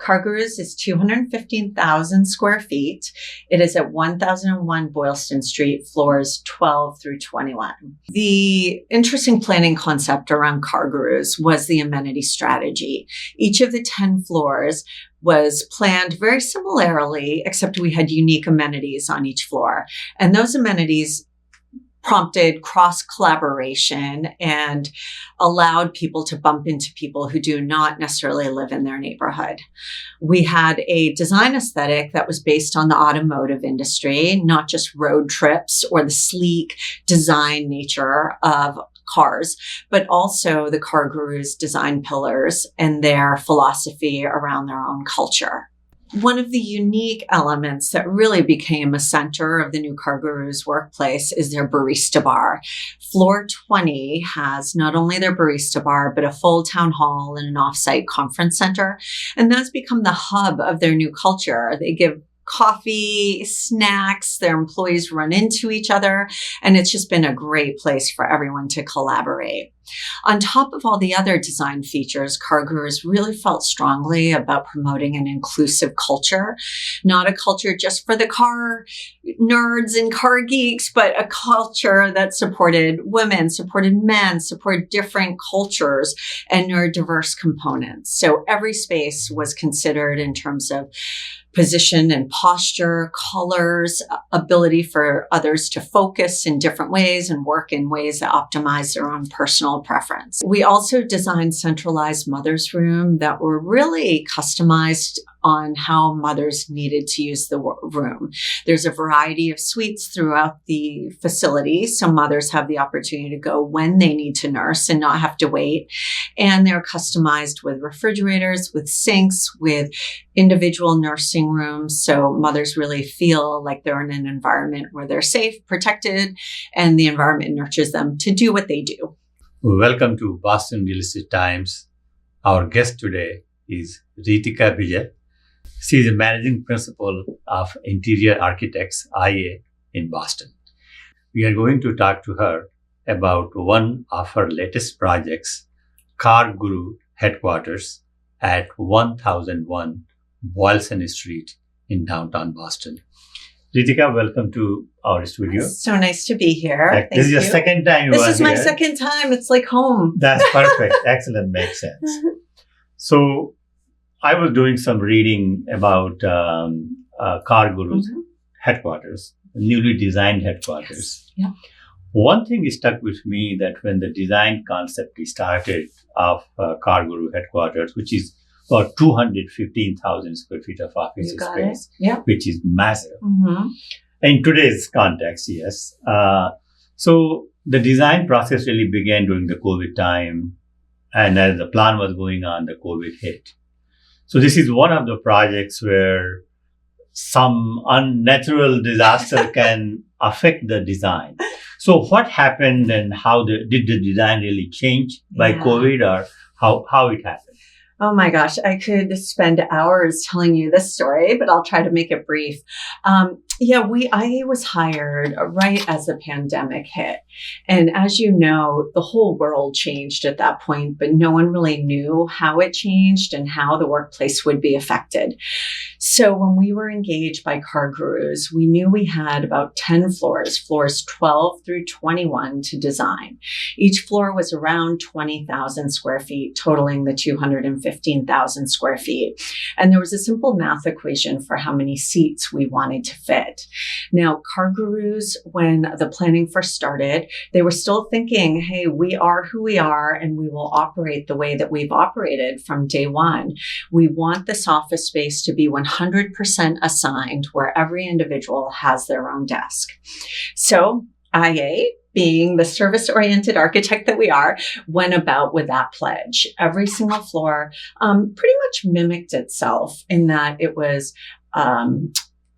CarGurus is 215,000 square feet. It is at 1001 Boylston Street, floors 12 through 21. The interesting planning concept around CarGurus was the amenity strategy. Each of the 10 floors was planned very similarly, except we had unique amenities on each floor. And those amenities prompted cross-collaboration and allowed people to bump into people who do not necessarily live in their neighborhood. We had a design aesthetic that was based on the automotive industry, not just road trips or the sleek design nature of cars, but also the CarGurus design pillars and their philosophy around their own culture. One of the unique elements that really became a center of the new CarGurus workplace is their barista bar. Floor 20 has not only their barista bar, but a full town hall and an offsite conference center. And that's become the hub of their new culture. They give coffee, snacks, their employees run into each other, and it's just been a great place for everyone to collaborate. On top of all the other design features, CarGurus really felt strongly about promoting an inclusive culture, not a culture just for the car nerds and car geeks, but a culture that supported women, supported men, supported different cultures and neurodiverse components. So every space was considered in terms of position and posture, colors, ability for others to focus in different ways and work in ways that optimize their own personal preference. We also designed centralized mother's room that were really customized on how mothers needed to use the room. There's a variety of suites throughout the facility, so mothers have the opportunity to go when they need to nurse and not have to wait. And they're customized with refrigerators, with sinks, with individual nursing rooms, so mothers really feel like they're in an environment where they're safe, protected, and the environment nurtures them to do what they do. Welcome to Boston Real Estate Times. Our guest today is Reetika Vijay. She is a managing principal of Interior Architects IA in Boston. We are going to talk to her about one of her latest projects, CarGurus headquarters at 1001 Boylston Street in downtown Boston. Ritika, welcome to our studio. So nice to be here. This is your second time you are here. This is my second time. It's like home. That's perfect. Excellent. Makes sense. So I was doing some reading about CarGurus headquarters, newly designed headquarters. Yes. Yeah. One thing stuck with me that when the design concept started of CarGurus headquarters, which is about 215,000 square feet of office space, which is massive. In today's context, yes. So the design process really began during the COVID time. And as the plan was going on, the COVID hit. So this is one of the projects where some unnatural disaster can affect the design. So what happened and how did the design really change by COVID, or how it happened? Oh my gosh, I could spend hours telling you this story, but I'll try to make it brief. I was hired right as the pandemic hit. And as you know, the whole world changed at that point, but no one really knew how it changed and how the workplace would be affected. So when we were engaged by CarGurus, we knew we had about 10 floors 12 through 21 to design. Each floor was around 20,000 square feet, totaling the 215,000 square feet. And there was a simple math equation for how many seats we wanted to fit. Now, CarGurus, when the planning first started, they were still thinking, hey, we are who we are and we will operate the way that we've operated from day one. We want this office space to be 100% assigned where every individual has their own desk. So IA, being the service-oriented architect that we are, went about with that pledge. Every single floor pretty much mimicked itself in that it was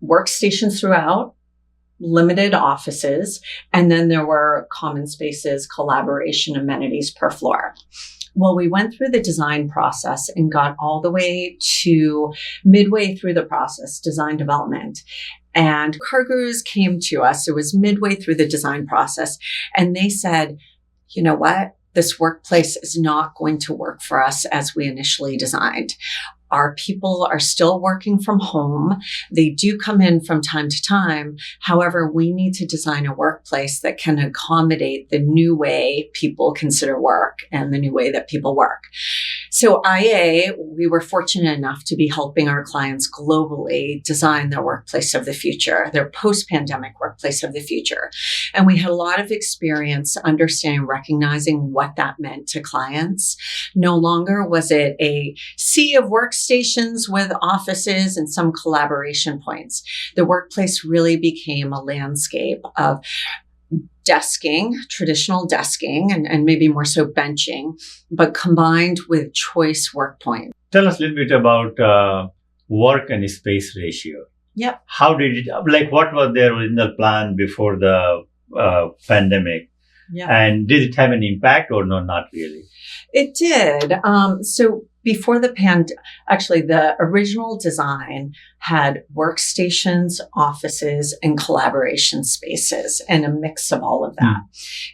workstations throughout, limited offices, and then there were common spaces, collaboration, amenities per floor. Well, we went through the design process and got all the way to midway through the process, design development. And CarGurus came to us. It was midway through the design process. And they said, you know what? This workplace is not going to work for us as we initially designed. Our people are still working from home. They do come in from time to time. However, we need to design a workplace that can accommodate the new way people consider work and the new way that people work. So IA, we were fortunate enough to be helping our clients globally design their workplace of the future, their post-pandemic workplace of the future. And we had a lot of experience understanding, recognizing what that meant to clients. No longer was it a sea of workstations with offices and some collaboration points. The workplace really became a landscape of desking, traditional desking, and maybe more so benching, but combined with choice work points. Tell us a little bit about work and space ratio. Yep. How did it, like, what was their original plan before the pandemic? Yeah. And did it have an impact or no, not really? It did. So before the actually the original design had workstations, offices, and collaboration spaces, and a mix of all of that.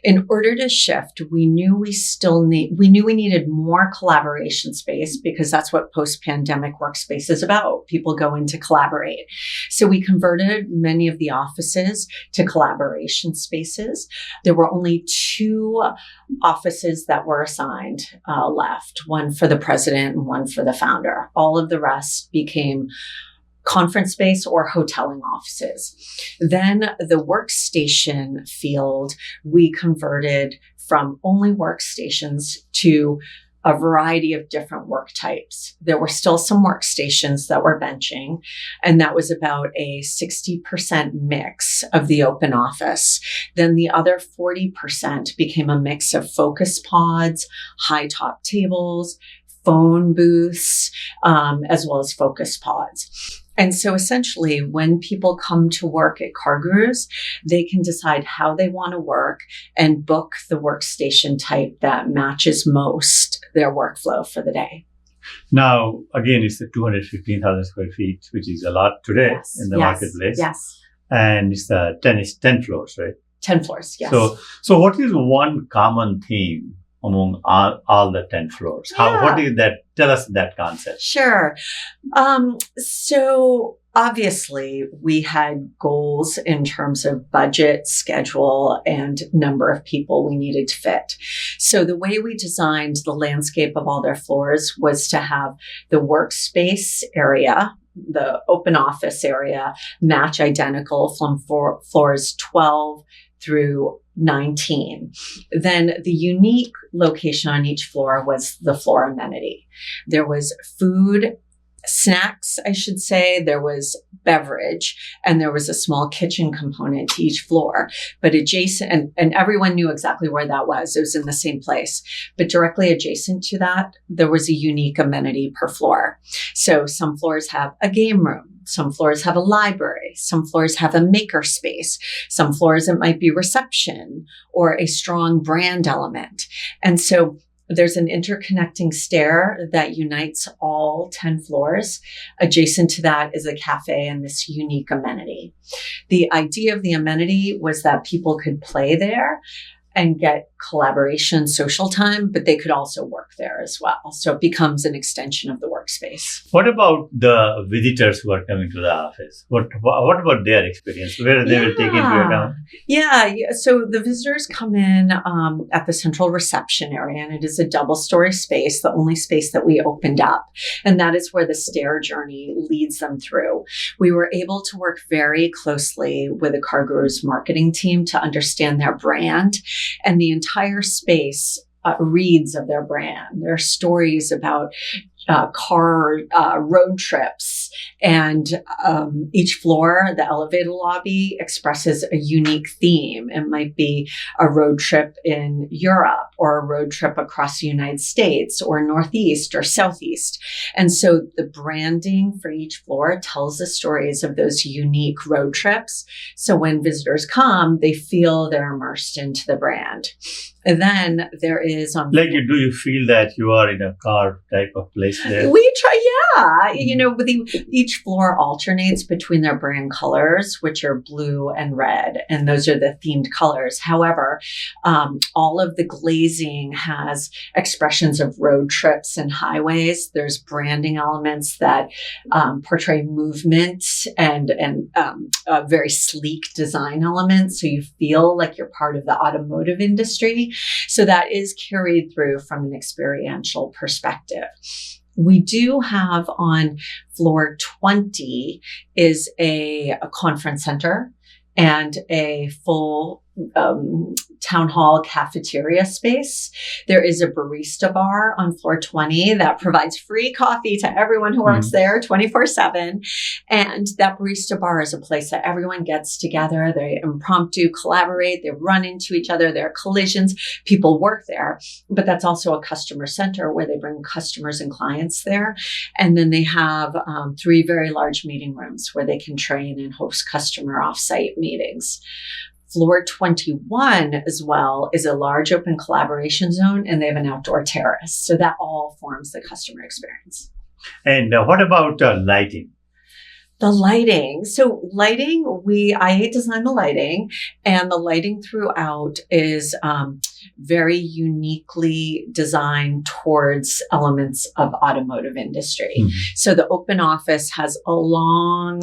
In order to shift, we knew we needed more collaboration space because that's what post-pandemic workspace is about. People go in to collaborate. So we converted many of the offices to collaboration spaces. There were only 2 offices that were assigned left, one for the president and one for the founder. All of the rest became conference space or hoteling offices. Then the workstation field, we converted from only workstations to a variety of different work types. There were still some workstations that were benching, and that was about a 60% mix of the open office. Then the other 40% became a mix of focus pods, high top tables, phone booths, as well as focus pods. And so essentially, when people come to work at CarGurus, they can decide how they want to work and book the workstation type that matches most their workflow for the day. Now, again, it's the 215,000 square feet, which is a lot today in the marketplace. Yes. And it's 10 floors, right? 10 floors, yes. So what is one common theme among all the 10 floors? What is that? Tell us that concept. Sure. So obviously we had goals in terms of budget, schedule, and number of people we needed to fit. So the way we designed the landscape of all their floors was to have the workspace area, the open office area, match identical from floors 12 through 19. Then the unique location on each floor was the floor amenity. There was food, snacks, I should say. There was beverage, and there was a small kitchen component to each floor. But adjacent, and everyone knew exactly where that was. It was in the same place. But directly adjacent to that, there was a unique amenity per floor. So some floors have a game room. Some floors have a library. Some floors have a maker space. Some floors, it might be reception or a strong brand element. And so there's an interconnecting stair that unites all 10 floors. Adjacent to that is a cafe and this unique amenity. The idea of the amenity was that people could play there and get collaboration, social time, but they could also work there as well. So it becomes an extension of the workspace. What about the visitors who are coming to the office? What about their experience? Where they will take into account? Yeah. So the visitors come in at the central reception area, and it is a double-story space, the only space that we opened up. And that is where the stair journey leads them through. We were able to work very closely with the CarGurus marketing team to understand their brand, and the entire space reads of their brand. There are stories about car road trips, and each floor, the elevator lobby, expresses a unique theme. It might be a road trip in Europe, or a road trip across the United States, or Northeast or Southeast. And so the branding for each floor tells the stories of those unique road trips. So when visitors come, they feel they're immersed into the brand. And then there is... do you feel that you are in a car type of place choice there? We try, yeah. You know, each floor alternates between their brand colors, which are blue and red, and those are the themed colors. However, all of the glazing has expressions of road trips and highways. There's branding elements that portray movement and very sleek design elements, so you feel like you're part of the automotive industry. So that is carried through from an experiential perspective. We do have on floor 20 is a conference center and a full town hall cafeteria space. There is a barista bar on floor 20 that provides free coffee to everyone who works there 24/7. And that barista bar is a place that everyone gets together. They impromptu collaborate. They run into each other. There are collisions. People work there. But that's also a customer center where they bring customers and clients there. And then they have 3 very large meeting rooms where they can train and host customer offsite meetings. Floor 21 as well is a large open collaboration zone, and they have an outdoor terrace. So that all forms the customer experience. And what about lighting? The lighting. So lighting, I designed the lighting, and the lighting throughout is very uniquely designed towards elements of automotive industry. So the open office has a long,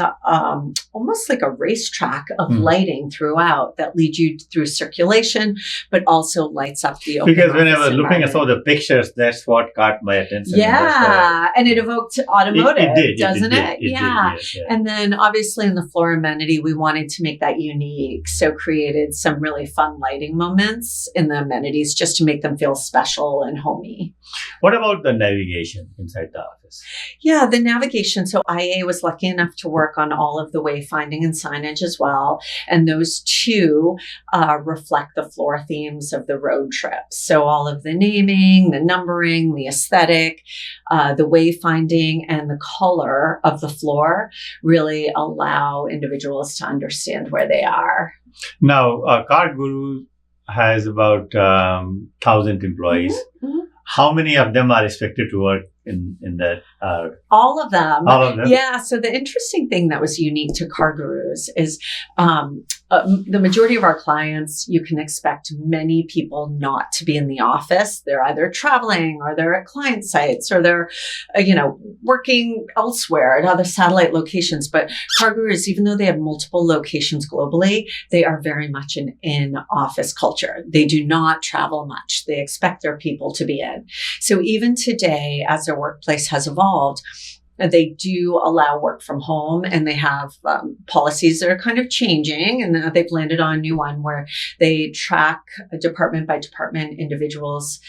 almost like a racetrack of lighting throughout that leads you through circulation, but also lights up the open Because when I was office looking at some of the pictures, that's what caught my attention. Yeah, and it evoked automotive, doesn't it? It Yeah. did, yes. And then obviously in the floor amenity, we wanted to make that unique. So created some really fun lighting moments in the amenities just to make them feel special and homey. What about the navigation inside the office? Yeah, the navigation. So IA was lucky enough to work on all of the wayfinding and signage as well. And those two reflect the floor themes of the road trip. So all of the naming, the numbering, the aesthetic, the wayfinding, and the color of the floor really allow individuals to understand where they are. Now, CarGurus has about 1,000 employees. How many of them are expected to work in that? All of them. All of them? Yeah. So the interesting thing that was unique to CarGurus is the majority of our clients, you can expect many people not to be in the office. They're either traveling or they're at client sites or they're, working elsewhere at other satellite locations. But CarGurus, even though they have multiple locations globally, they are very much an in-office culture. They do not travel much. They expect their people to be in. So even today, as their workplace has evolved, they do allow work from home, and they have policies that are kind of changing, and they've landed on a new one where they track department by department individuals'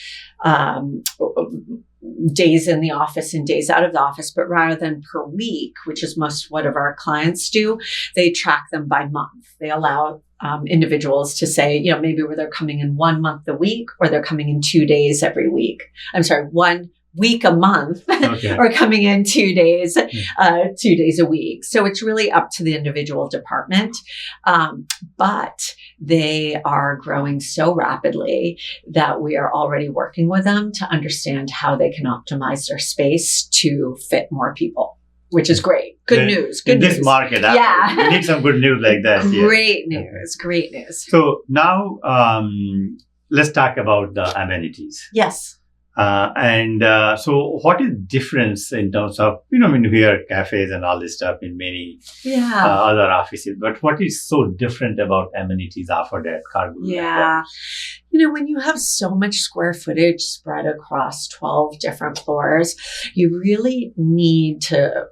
days in the office and days out of the office, but rather than per week, which is most what of our clients do, they track them by month. They allow individuals to say, maybe where they're coming in 1 month a week, or they're coming in 2 days every week. 1 week a month, Okay. or coming in 2 days, 2 days a week. So it's really up to the individual department. But they are growing so rapidly that we are already working with them to understand how they can optimize their space to fit more people, which is great. Good news. Good in news. This market, Yeah. we need some good news like that. Great news. Great news. So now let's talk about the amenities. Yes. So what is difference in terms of, when you hear cafes and all this stuff in many other offices, but what is so different about amenities offered at CarGurus? Yeah. When you have so much square footage spread across 12 different floors, you really need to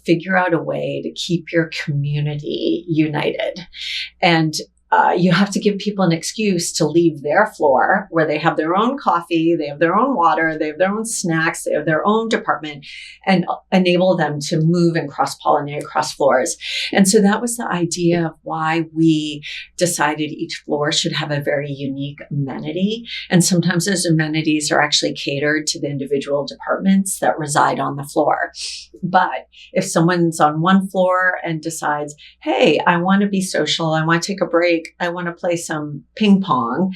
figure out a way to keep your community united. And you have to give people an excuse to leave their floor where they have their own coffee, they have their own water, they have their own snacks, they have their own department, and enable them to move and cross-pollinate across floors. And so that was the idea of why we decided each floor should have a very unique amenity. And sometimes those amenities are actually catered to the individual departments that reside on the floor. But if someone's on one floor and decides, hey, I want to be social, I want to take a break, I want to play some ping pong,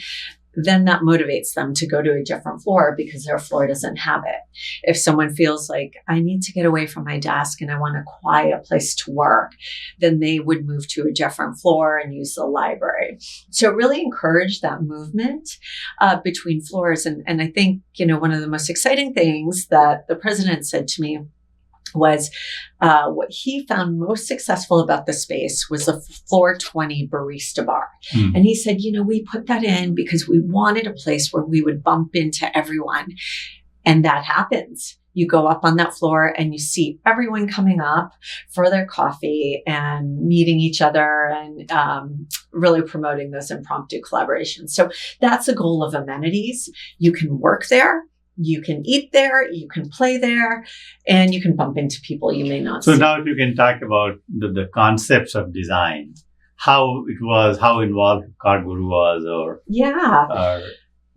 then that motivates them to go to a different floor because their floor doesn't have it. If someone feels like, I need to get away from my desk and I want a quiet place to work, then they would move to a different floor and use the library. So it really encouraged that movement between floors. And I think, one of the most exciting things that the president said to me was what he found most successful about the space was the floor 20 barista bar. And he said, we put that in because we wanted a place where we would bump into everyone. And that happens. You go up on that floor and you see everyone coming up for their coffee and meeting each other and really promoting those impromptu collaborations. So that's the goal of amenities. You can work there. You can eat there, you can play there, and you can bump into people you may not see. So now if you can talk about the concepts of design, how it was, how involved CarGuru was, or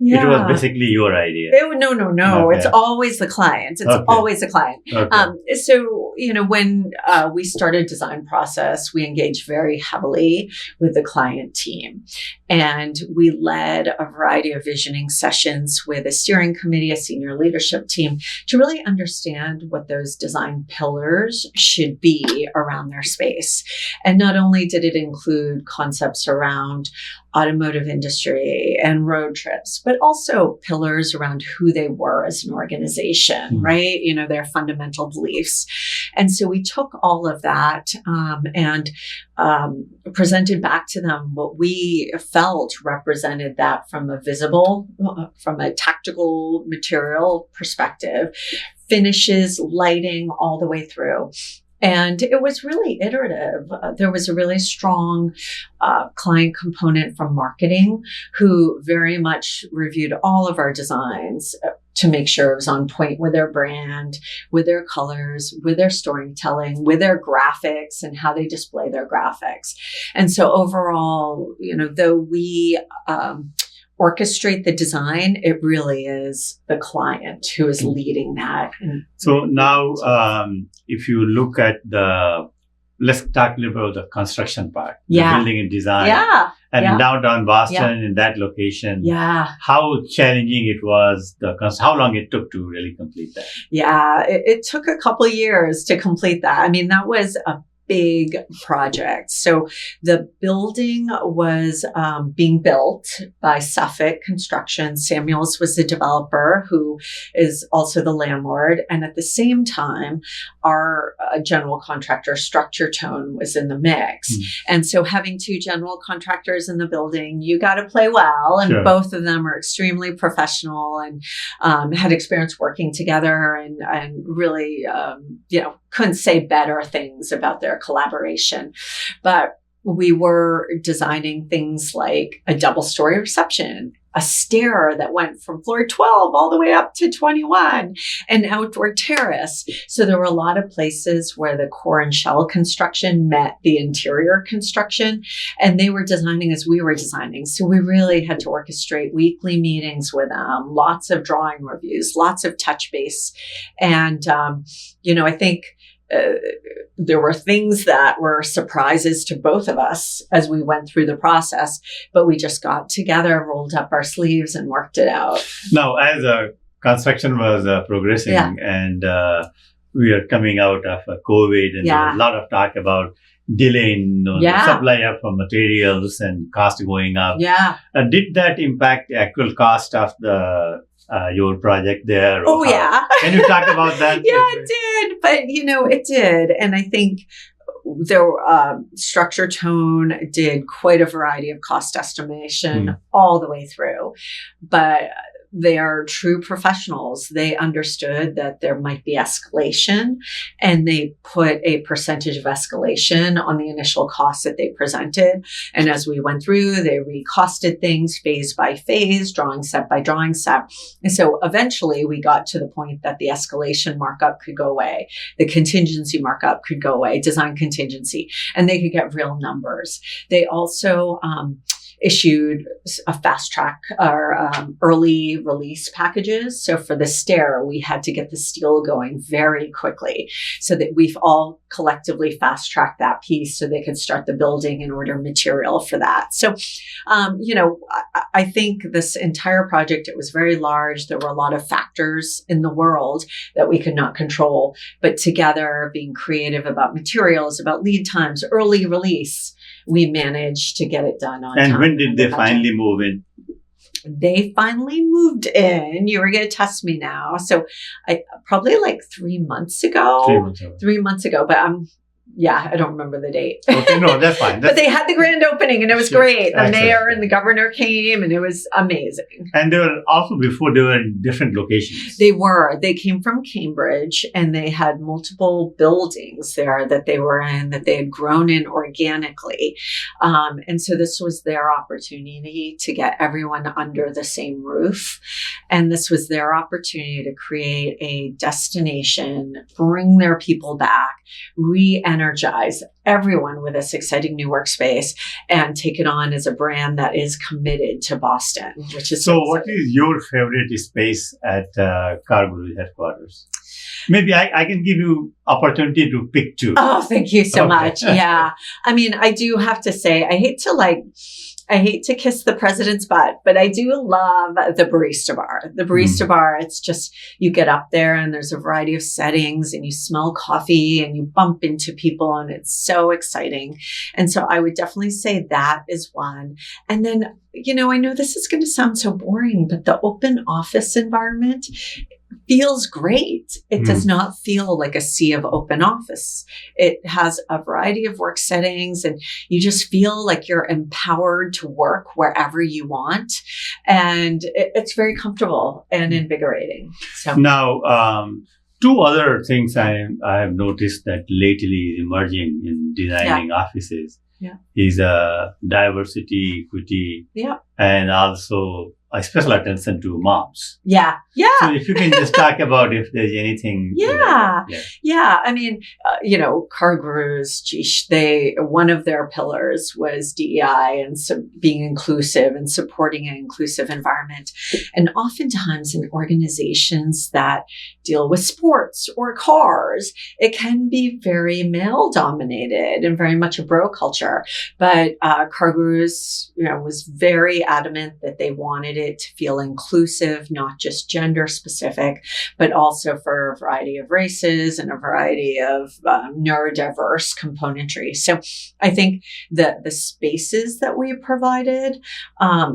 it was basically your idea. No. Okay. It's always the client. Always the client. Okay. So, when we started design process, we engaged very heavily with the client team. And we led a variety of visioning sessions with a steering committee, a senior leadership team, to really understand what those design pillars should be around their space. And not only did it include concepts around automotive industry and road trips, but also pillars around who they were as an organization, right? Their fundamental beliefs. And so we took all of that and presented back to them what we felt represented that from a tactical material perspective, finishes, lighting, all the way through. And it was really iterative. There was a really strong client component from marketing who very much reviewed all of our designs to make sure it was on point with their brand, with their colors, with their storytelling, with their graphics and how they display their graphics. And so overall, though we orchestrate the design, it really is the client who is leading that. So now, if you look at let's talk a little bit about the construction part, the building and design. And in downtown Boston, in that location, how challenging it was, how long it took to really complete that? It took a couple of years to complete that. I mean, that was a big project. So the building was being built by Suffolk Construction. Samuels was the developer who is also the landlord. And at the same time, our general contractor, Structure Tone, was in the mix. And so having two general contractors in the building, you got to play well. And both of them are extremely professional and had experience working together and really, couldn't say better things about their collaboration. But we were designing things like a double-story reception, a stair that went from floor 12 all the way up to 21, an outdoor terrace. So there were a lot of places where the core and shell construction met the interior construction, and they were designing as we were designing. So we really had to orchestrate weekly meetings with them, lots of drawing reviews, lots of touch base. And, I think there were things that were surprises to both of us as we went through the process, but we just got together, rolled up our sleeves and worked it out. Now, as construction was progressing and we are coming out of COVID and there was a lot of talk about delay in the supply of materials and cost going up. Did that impact the actual cost of your project there? Can you talk about that? It did. But, it did. And I think Structure Tone did quite a variety of cost estimation all the way through. But they are true professionals. They understood that there might be escalation, and they put a percentage of escalation on the initial costs that they presented. And as we went through, they recosted things phase by phase, drawing set by drawing set. And so eventually we got to the point that the escalation markup could go away. The contingency markup could go away, design contingency, and they could get real numbers. They also, issued a fast track or early release packages. So for the stair, we had to get the steel going very quickly so that we've all collectively fast tracked that piece so they could start the building and order material for that. So, I think this entire project, it was very large. There were a lot of factors in the world that we could not control, but together being creative about materials, about lead times, early release, we managed to get it done on time. And when did they finally move in? They finally moved in. You were going to test me now. So probably like 3 months ago. 3 months ago. 3 months ago. But I don't remember the date. Okay, no, that's fine. But they had the grand opening and it was great. The Excellent. mayor and the governor came and it was amazing. And they were also before they were in different locations. They came from Cambridge and they had multiple buildings there that they were in, that they had grown in organically. And so this was their opportunity to get everyone under the same roof. And this was their opportunity to create a destination, bring their people back, re-energize everyone with this exciting new workspace and take it on as a brand that is committed to Boston, which is so what is your favorite space at CarGurus headquarters? Maybe I can give you opportunity to pick two. Oh, thank you so much. Yeah. I mean, I do have to say, I hate to kiss the president's butt, but I do love the barista bar. The barista bar, it's just, you get up there and there's a variety of settings and you smell coffee and you bump into people and it's so exciting. And so I would definitely say that is one. And then, I know this is going to sound so boring, but the open office environment feels great. It does not feel like a sea of open office. It has a variety of work settings and you just feel like you're empowered to work wherever you want. And it's very comfortable and invigorating. So now, two other things I have noticed that lately emerging in designing offices is diversity, equity, and also a special attention to moms. Yeah. So if you can just talk about if there's anything. I mean, CarGurus, one of their pillars was DEI and being inclusive and supporting an inclusive environment. And oftentimes in organizations that deal with sports or cars, it can be very male dominated and very much a bro culture. But CarGurus, was very adamant that they wanted it to feel inclusive, not just gender specific, but also for a variety of races and a variety of neurodiverse componentry. So I think the spaces that we provided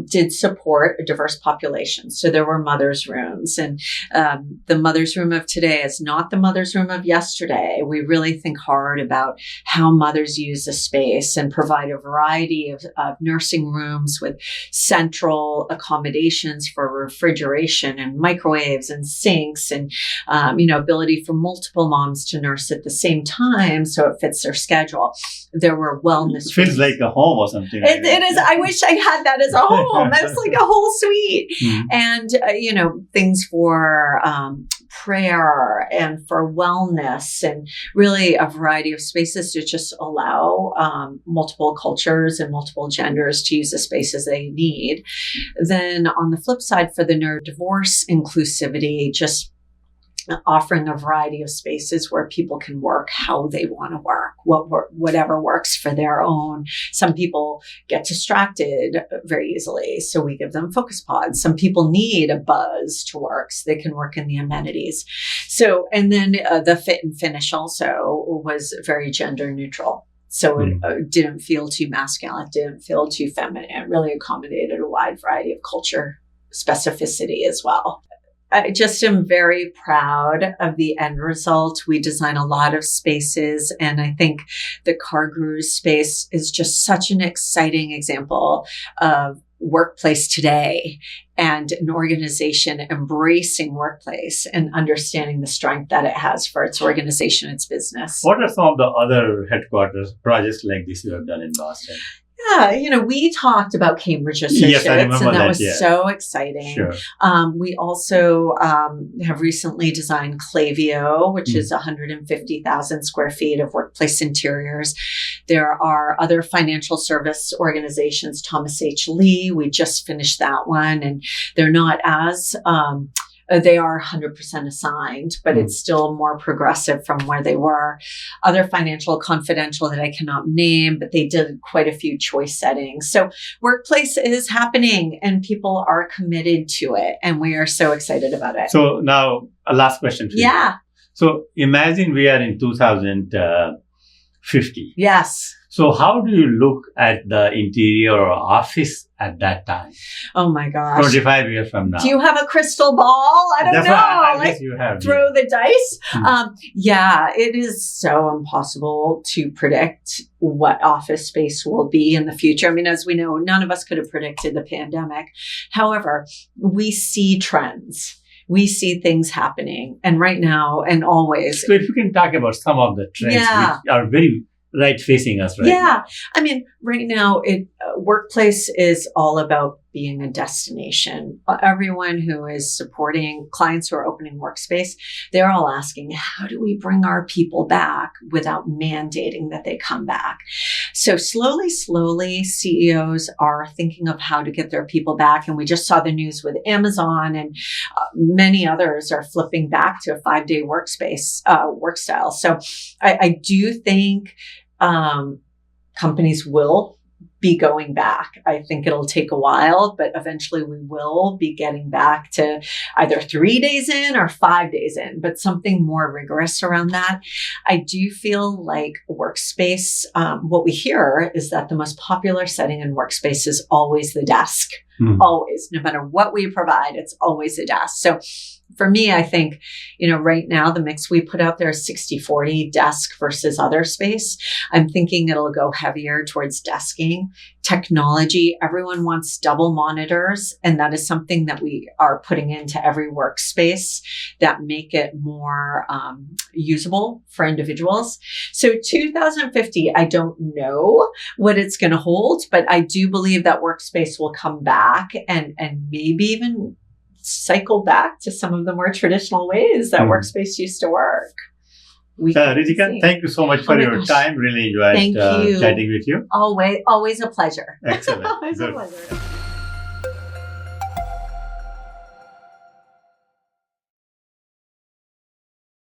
did support a diverse population. So there were mother's rooms, and the mother's room of today is not the mother's room of yesterday. We really think hard about how mothers use the space and provide a variety of nursing rooms with central accommodations for refrigeration and microwaves and sinks and, ability for multiple moms to nurse at the same time so it fits their schedule. There were wellness. It feels like a home or something. It is. I wish I had that as a home. That's like a whole suite. And, things for prayer and for wellness and really a variety of spaces to just allow multiple cultures and multiple genders to use the spaces they need. Then on the flip side, for the neurodiverse inclusivity, just offering a variety of spaces where people can work how they want to work, whatever works for their own. Some people get distracted very easily, so we give them focus pods. Some people need a buzz to work so they can work in the amenities. So, and then the fit and finish also was very gender neutral. So it didn't feel too masculine, it didn't feel too feminine. It really accommodated a wide variety of culture specificity as well. I just am very proud of the end result. We design a lot of spaces, and I think the CarGurus space is just such an exciting example of workplace today and an organization embracing workplace and understanding the strength that it has for its organization, its business. What are some of the other headquarters projects like this you have done in Boston? Yeah, we talked about Cambridge Associates, Yes, I remember and that was yeah. so exciting. Sure. We also have recently designed Clavio, which is 150,000 square feet of workplace interiors. There are other financial service organizations, Thomas H. Lee. We just finished that one, and they're not as they are 100% assigned, but it's still more progressive from where they were. Other financial confidential that I cannot name, but they did quite a few choice settings. So workplace is happening and people are committed to it. And we are so excited about it. So now a last question for you. Yeah. So imagine we are in 2050. Yes. So how do you look at the interior or office at that time? Oh my gosh. 25 years from now. Do you have a crystal ball? I don't know. I guess you have. Throw the dice. Yeah, it is so impossible to predict what office space will be in the future. I mean, as we know, none of us could have predicted the pandemic. However, we see trends. We see things happening. And right now and always. So if you can talk about some of the trends which are very right facing us right now. I mean, right now, workplace is all about being a destination. Everyone who is supporting clients who are opening workspace, they're all asking, how do we bring our people back without mandating that they come back? So slowly, CEOs are thinking of how to get their people back. And we just saw the news with Amazon and many others are flipping back to a 5-day workspace work style. So I do think companies will be going back. I think it'll take a while, but eventually we will be getting back to either 3 days in or 5 days in, but something more rigorous around that. I do feel like workspace, what we hear is that the most popular setting in workspace is always the desk. Always, no matter what we provide, it's always a desk. So for me, I think, right now the mix we put out there is 60-40 desk versus other space. I'm thinking it'll go heavier towards desking. Technology, everyone wants double monitors. And that is something that we are putting into every workspace that make it more usable for individuals. So 2050, I don't know what it's going to hold, but I do believe that workspace will come back and maybe even cycle back to some of the more traditional ways that workspace used to work. Reetika, thank you so much for your time. Really enjoyed chatting with you. Always a pleasure. Excellent. Always a pleasure.